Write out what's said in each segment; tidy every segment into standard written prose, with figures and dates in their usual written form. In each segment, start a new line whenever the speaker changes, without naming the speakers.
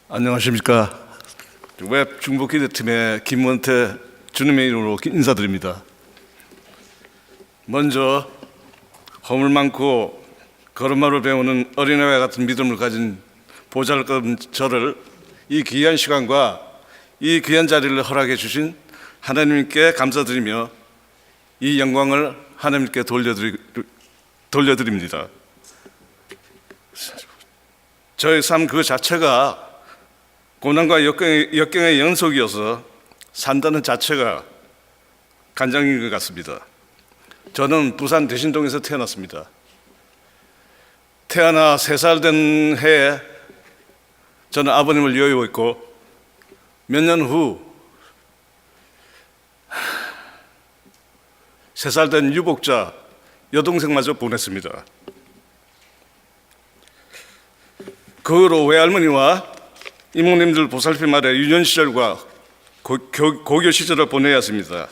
안녕하십니까. 웹 중보기도팀의 김원태 주님의 이름으로 인사드립니다. 먼저 허물 많고 걸음마를 배우는 어린애와 같은 믿음을 가진 보잘것없는 저를 이 귀한 시간과 이 귀한 자리를 허락해 주신 하나님께 감사드리며 이 영광을 하나님께 돌려드립니다. 저의 삶 그 자체가 고난과 역경의 연속이어서 산다는 자체가 간장인 것 같습니다. 저는 부산 대신동에서 태어났습니다. 태어나 3살 된 해에 저는 아버님을 여의고 몇 년 후 3살 된 유복자 여동생마저 보냈습니다. 그 후로 외할머니와 이모님들 보살핌 아래 유년 시절과 고교 시절을 보내야 했습니다.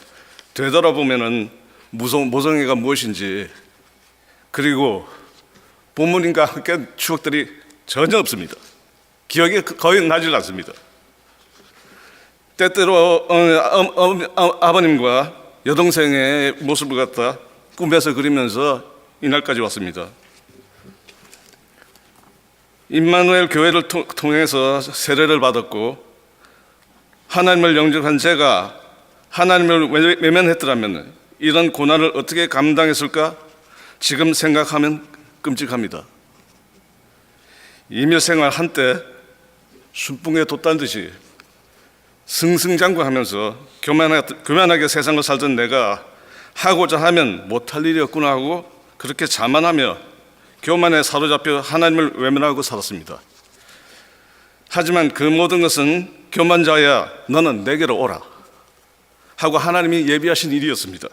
되돌아보면은 모성애가 무엇인지 그리고 부모님과 함께 추억들이 전혀 없습니다. 기억이 거의 나질 않습니다. 때때로 아버님과 여동생의 모습을 갖다 꿈에서 그리면서 이날까지 왔습니다. 임마누엘 교회를 통해서 세례를 받았고 하나님을 영접한 제가 하나님을 외면했더라면 이런 고난을 어떻게 감당했을까 지금 생각하면 끔찍합니다. 임의생활 한때 순풍에 돛단 듯이 승승장구하면서 교만하게 세상을 살던 내가 하고자 하면 못할 일이 없구나 하고 그렇게 자만하며 교만에 사로잡혀 하나님을 외면하고 살았습니다. 하지만 그 모든 것은 교만자야 너는 내게로 오라 하고 하나님이 예비하신 일이었습니다.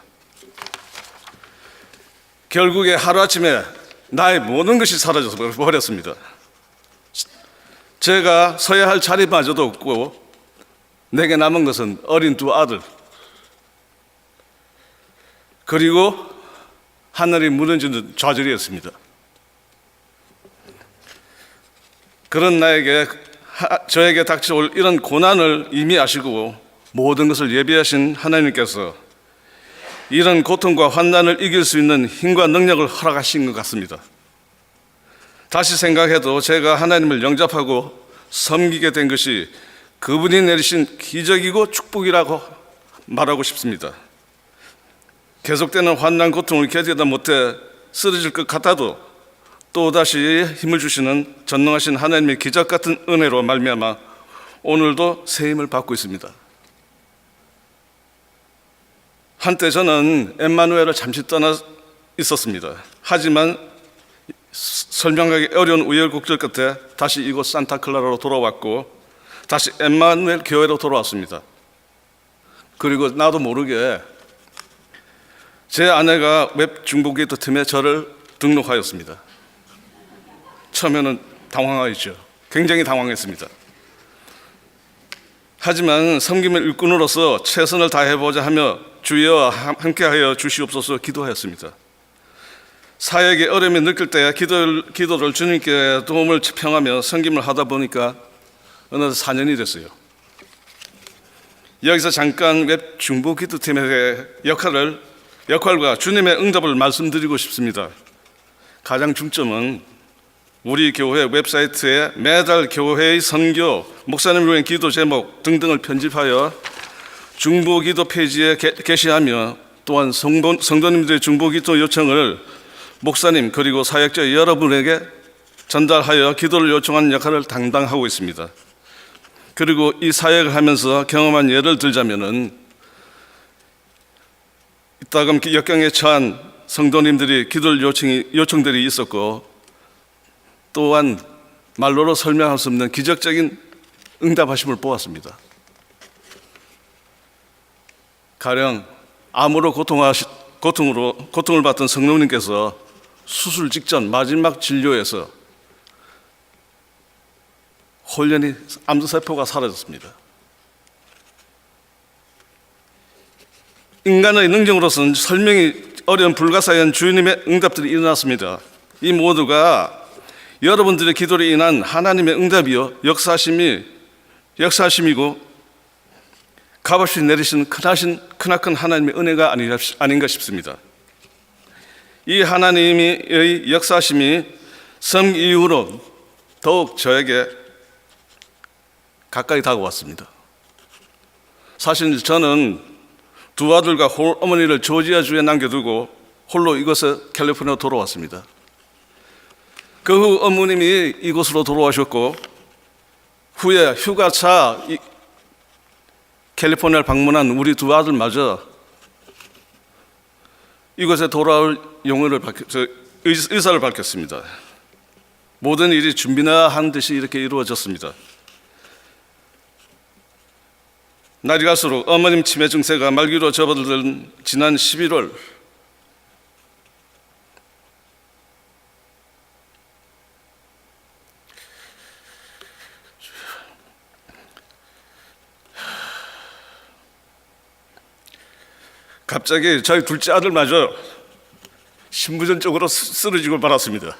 결국에 하루아침에 나의 모든 것이 사라져 버렸습니다. 제가 서야 할 자리마저도 없고 내게 남은 것은 어린 2 아들 그리고 하늘이 무너지는 좌절이었습니다. 그런 저에게 닥쳐올 이런 고난을 이미 아시고 모든 것을 예비하신 하나님께서 이런 고통과 환난을 이길 수 있는 힘과 능력을 허락하신 것 같습니다. 다시 생각해도 제가 하나님을 영접하고 섬기게 된 것이 그분이 내리신 기적이고 축복이라고 말하고 싶습니다. 계속되는 환난 고통을 견디다 못해 쓰러질 것 같아도 또다시 힘을 주시는 전능하신 하나님의 기적 같은 은혜로 말미암아 오늘도 새 힘을 받고 있습니다. 한때 저는 엠마누엘을 잠시 떠나 있었습니다. 하지만 설명하기 어려운 우여곡절 끝에 다시 이곳 산타클라라로 돌아왔고 다시 엠마누엘 교회로 돌아왔습니다. 그리고 나도 모르게 제 아내가 웹 중보기도 팀에 저를 등록하였습니다. 처음에는 당황하였죠. 굉장히 당황했습니다. 하지만 섬김의 일꾼으로서 최선을 다해보자 하며 주여 함께하여 주시옵소서 기도하였습니다. 사역의 어려움이 느낄 때 기도를 주님께 도움을 청하며 섬김을 하다 보니까 어느덧 4년이 됐어요. 여기서 잠깐 웹 중보기도팀의 역할과 주님의 응답을 말씀드리고 싶습니다. 가장 중점은 우리 교회 웹사이트에 매달 교회의 선교, 목사님을 위한 기도 제목 등등을 편집하여 중보기도 페이지에 게시하며 또한 성도님들의 중보기도 요청을 목사님 그리고 사역자 여러분에게 전달하여 기도를 요청하는 역할을 담당하고 있습니다. 그리고 이 사역을 하면서 경험한 예를 들자면은 이따금 역경에 처한 성도님들이 기도 요청들이 있었고 또한 말로로 설명할 수 없는 기적적인 응답하심을 보았습니다. 가령 암으로 고통을 받던 성도님께서 수술 직전 마지막 진료에서 홀연히 암세포가 사라졌습니다. 인간의 능력으로서는 설명이 어려운 불가사의한 주님의 응답들이 일어났습니다. 이 모두가 여러분들의 기도로 인한 하나님의 응답이요 역사심이고 값없이 내리시는 크나큰 하나님의 은혜가 아닌가 싶습니다. 이 하나님의 역사심이 성 이후로 더욱 저에게 가까이 다가왔습니다. 사실 저는 두 아들과 어머니를 조지아주에 남겨두고 홀로 이곳에 캘리포니아로 돌아왔습니다. 그 후 어머님이 이곳으로 돌아오셨고 후에 휴가차 캘리포니아를 방문한 우리 두 아들마저 이곳에 돌아올 의사를 밝혔습니다. 모든 일이 준비나 한 듯이 이렇게 이루어졌습니다. 날이 갈수록 어머님 치매 증세가 말기로 접어든 지난 11월 갑자기 저희 둘째 아들마저 신부전적으로 쓰러지고 말았습니다.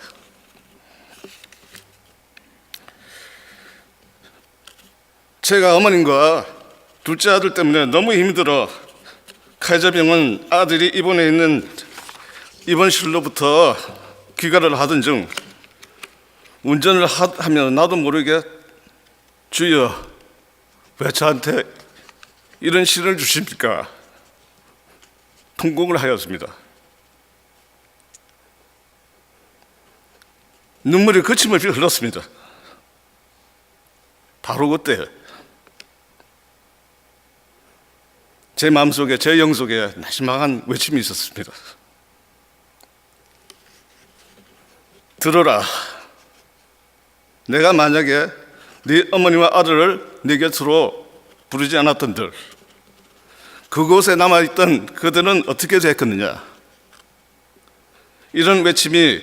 제가 어머님과 둘째 아들 때문에 너무 힘들어 카이저병원 아들이 입원해 있는 입원실로부터 귀가를 하던 중 운전을 하면 나도 모르게 주여 왜 저한테 이런 시련을 주십니까? 통곡을 하였습니다. 눈물이 거침없이 흘렀습니다. 바로 그때 제 마음속에 제 영속에 나지막한 외침이 있었습니다. 들어라. 내가 만약에 네 어머니와 아들을 네 곁으로 부르지 않았던들 그곳에 남아있던 그들은 어떻게 됐겠느냐. 이런 외침이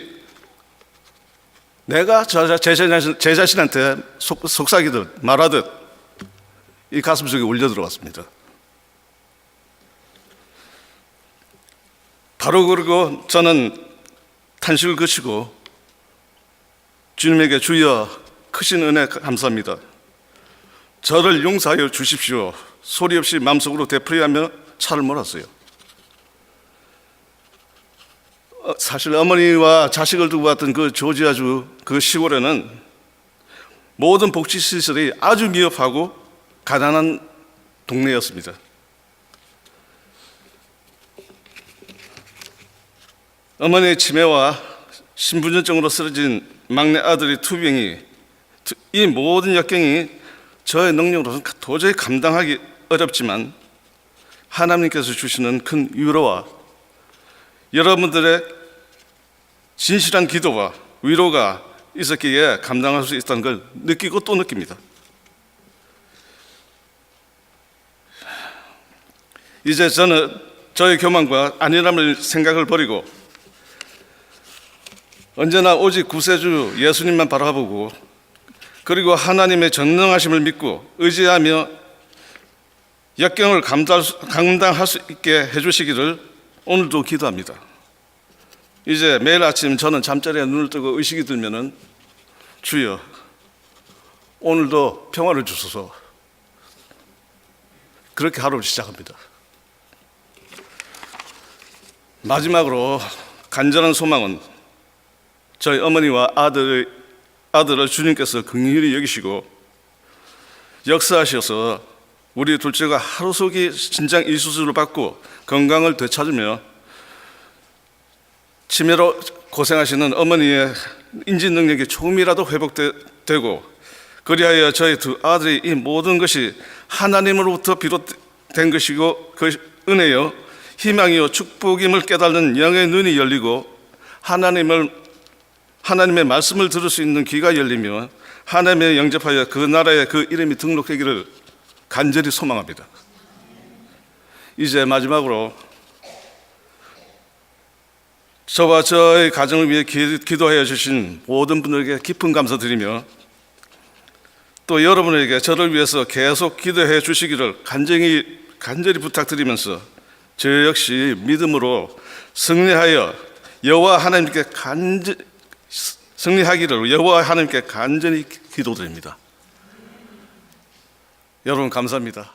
내가 제 자신한테 속삭이듯 말하듯 이 가슴속에 울려 들어왔습니다. 바로 그러고 저는 탄식을 그치고 주님에게 주여 크신 은혜 감사합니다. 저를 용서하여 주십시오. 소리 없이 마음속으로 되풀이하며 차를 몰았어요. 사실 어머니와 자식을 두고 왔던 그 조지아주 그 시골에는 모든 복지시설이 아주 미흡하고 가난한 동네였습니다. 어머니의 치매와 신분전증으로 쓰러진 막내 아들의 투병이 이 모든 역경이 저의 능력으로는 도저히 감당하기 어렵지만 하나님께서 주시는 큰 위로와 여러분들의 진실한 기도와 위로가 있었기에 감당할 수 있다는 걸 느끼고 또 느낍니다. 이제 저는 저의 교만과 안일함을 생각을 버리고 언제나 오직 구세주 예수님만 바라보고 그리고 하나님의 전능하심을 믿고 의지하며 역경을 감당할 수 있게 해주시기를 오늘도 기도합니다. 이제 매일 아침 저는 잠자리에 눈을 뜨고 의식이 들면은 주여 오늘도 평화를 주소서 그렇게 하루를 시작합니다. 마지막으로 간절한 소망은 저희 어머니와 아들을 주님께서 긍휼히 여기시고 역사하셔서 우리 둘째가 하루속히 신장 이수술을 받고 건강을 되찾으며 치매로 고생하시는 어머니의 인지 능력이 조금이라도 회복되고 그리하여 저희 두 아들이 이 모든 것이 하나님으로부터 비롯된 것이고 그 은혜요 희망이요 축복임을 깨닫는 영의 눈이 열리고 하나님의 말씀을 들을 수 있는 귀가 열리며 하나님의 영접하여 그 나라에 그 이름이 등록되기를 간절히 소망합니다. 이제 마지막으로 저와 저의 가정을 위해 기도하여 주신 모든 분들에게 깊은 감사드리며 또 여러분에게 저를 위해서 계속 기도해 주시기를 간절히 부탁드리면서 저 역시 믿음으로 승리하여 여호와 하나님께 승리하기를 여호와 하나님께 간절히 기도드립니다. 여러분 감사합니다.